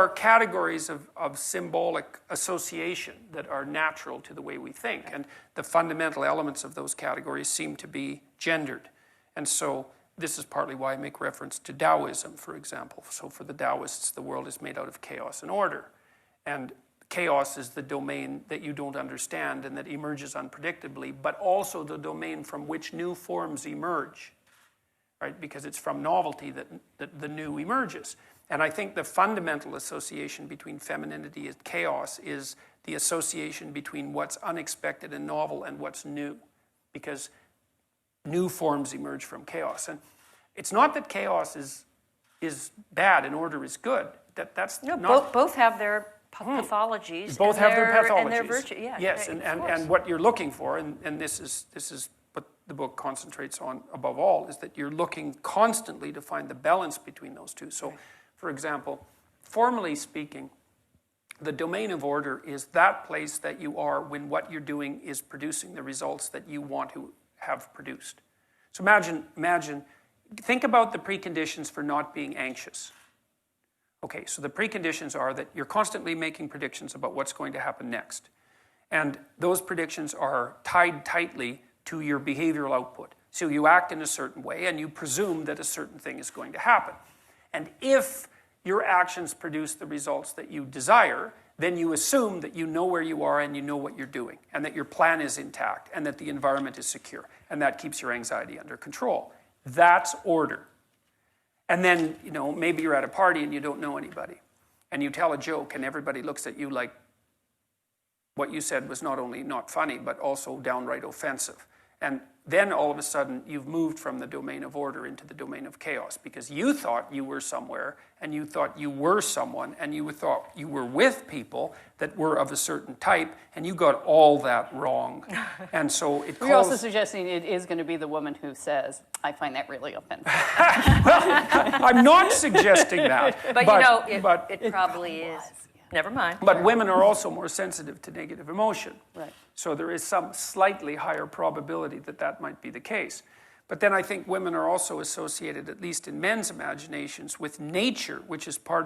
are categories of symbolic association that are natural to the way we think. And the fundamental elements of those categories seem to be gendered. And so this is partly why I make reference to Taoism, for example. So for the Taoists, the world is made out of chaos and order. And chaos is the domain that you don't understand and that emerges unpredictably, but also the domain from which new forms emerge, right? Because it's from novelty that the new emerges. And I think the fundamental association between femininity and chaos is the association between what's unexpected and novel and what's new, because new forms emerge from chaos. And it's not that chaos is bad and order is good. That's no, not... Both have their pathologies. Both have their pathologies. And their virtue, yeah. Yes, and what you're looking for, and this is what the book concentrates on above all, is that you're looking constantly to find the balance between those two. So, for example, formally speaking, the domain of order is that place that you are when what you're doing is producing the results that you want to have produced. So imagine, think about the preconditions for not being anxious. Okay, so the preconditions are that you're constantly making predictions about what's going to happen next. And those predictions are tied tightly to your behavioral output. So you act in a certain way and you presume that a certain thing is going to happen. And if your actions produce the results that you desire, then you assume that you know where you are and you know what you're doing, and that your plan is intact, and that the environment is secure, and that keeps your anxiety under control. That's order. And then, maybe you're at a party and you don't know anybody, and you tell a joke and everybody looks at you like what you said was not only not funny, but also downright offensive. And then all of a sudden you've moved from the domain of order into the domain of chaos, because you thought you were somewhere, and you thought you were someone, and you thought you were with people that were of a certain type, and you got all that wrong. And so it You're also suggesting it is going to be the woman who says, I find that really offensive. Well, I'm not suggesting that. But it probably is. Never mind. But women are also more sensitive to negative emotion. Right. So there is some slightly higher probability that that might be the case. But then I think women are also associated, at least in men's imaginations, with nature, which is part of